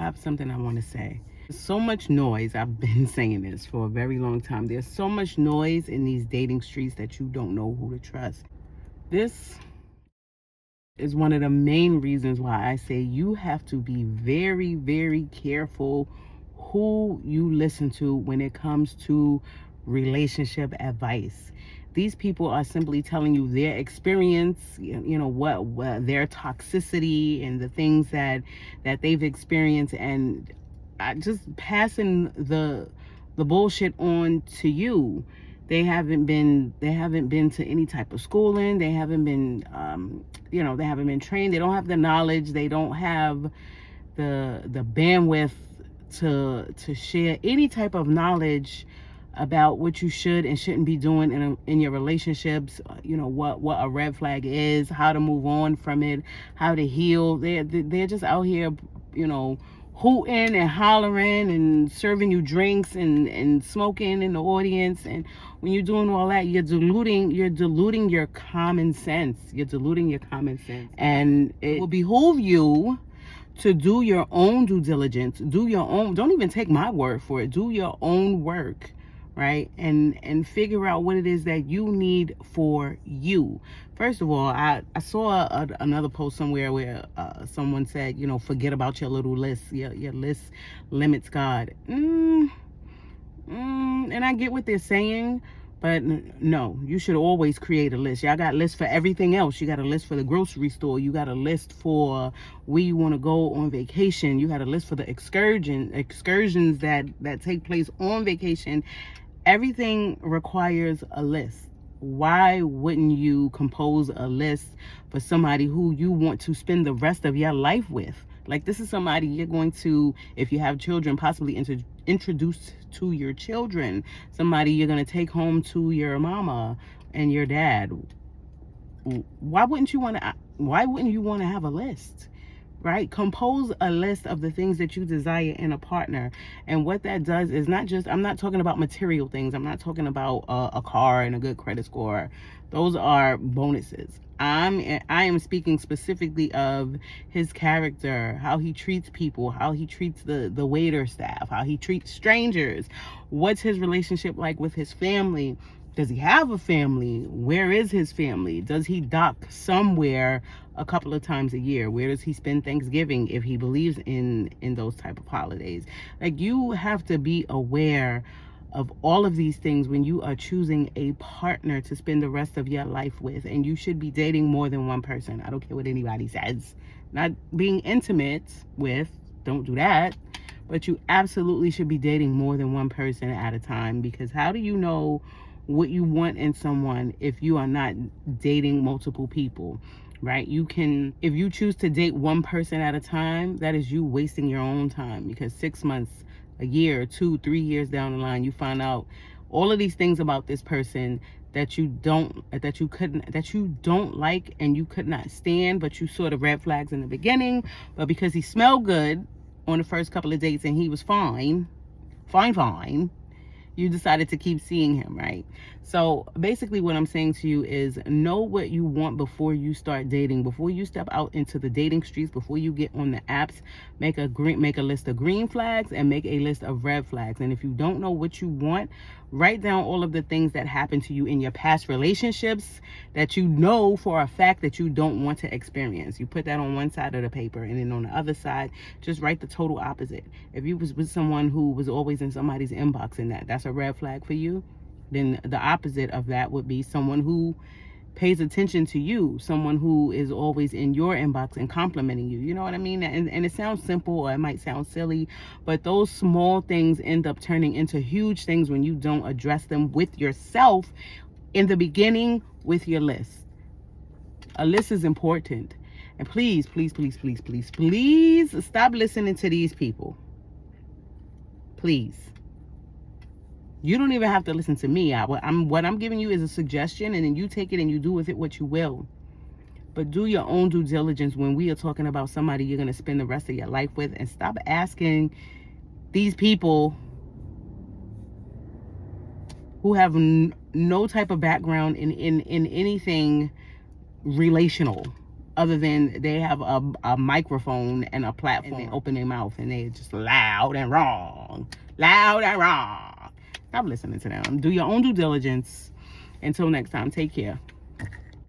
I have something I want to say. So much noise. I've been saying this for a very long time. There's so much noise in these dating streets that you don't know who to trust. This is one of the main reasons why I say you have to be very, very careful who you listen to when it comes to relationship advice. These people are simply telling you their experience, what their toxicity and the things that they've experienced, and just passing the bullshit on to you. They haven't been to any type of schooling. They haven't been they haven't been trained. They don't have the knowledge. They don't have the bandwidth to share any type of knowledge about what you should and shouldn't be doing in your relationships. What a red flag is, how to move on from it, how to heal. They're just out here, hooting and hollering and serving you drinks and smoking in the audience. And when you're doing all that, you're diluting your common sense. And it will behoove you to do your own due diligence. Don't even take my word for it. Do your own work, right? And figure out what it is that you need for you. First of all, I saw another post somewhere where someone said, forget about your little list. Your list limits God. And I get what they're saying, but no, you should always create a list. Y'all got lists for everything else. You got a list for the grocery store. You got a list for where you want to go on vacation. You got a list for the excursions that take place on vacation. Everything requires a list. Why wouldn't you compose a list for somebody who you want to spend the rest of your life with? Like, this is somebody you're going to, if you have children, possibly introduce to your children. Somebody you're going to take home to your mama and your dad. Why wouldn't you want to have a list? Right? Compose a list of the things that you desire in a partner. And what that does is I'm not talking about material things. I'm not talking about a car and a good credit score. Those are bonuses. I am speaking specifically of his character, how he treats people, how he treats the waiter staff, how he treats strangers. What's his relationship like with his family? Does he have a family? Where is his family? Does he dock somewhere a couple of times a year? Where does he spend Thanksgiving if he believes in those type of holidays? Like, you have to be aware of all of these things when you are choosing a partner to spend the rest of your life with. And you should be dating more than one person. I don't care what anybody says. Not being intimate with, don't do that. But you absolutely should be dating more than one person at a time, because how do you know what you want in someone if you are not dating multiple people, right? If you choose to date one person at a time, that is you wasting your own time, because 6 months, a year, 2, 3 years down the line, you find out all of these things about this person that you don't like and you could not stand, but you saw the red flags in the beginning. But because he smelled good on the first couple of dates and he was fine, you decided to keep seeing him, right? So basically what I'm saying to you is, know what you want before you start dating. Before you step out into the dating streets, before you get on the apps, make a list of green flags and make a list of red flags. And if you don't know what you want, write down all of the things that happened to you in your past relationships that you know for a fact that you don't want to experience. You put that on one side of the paper, and then on the other side, just write the total opposite. If you was with someone who was always in somebody's inbox and that's a red flag for you, then the opposite of that would be someone who pays attention to you, someone who is always in your inbox and complimenting you. You know what I mean? And it sounds simple, or it might sound silly, but those small things end up turning into huge things when you don't address them with yourself in the beginning with your list. A list is important. And please, please, please, please, please, please stop listening to these people. Please. You don't even have to listen to me. What I'm giving you is a suggestion, and then you take it and you do with it what you will. But do your own due diligence when we are talking about somebody you're going to spend the rest of your life with, and stop asking these people who have no type of background in anything relational other than they have a microphone and a platform. And they open their mouth and they're just loud and wrong. Loud and wrong. Stop listening to them. Do your own due diligence. Until next time, take care.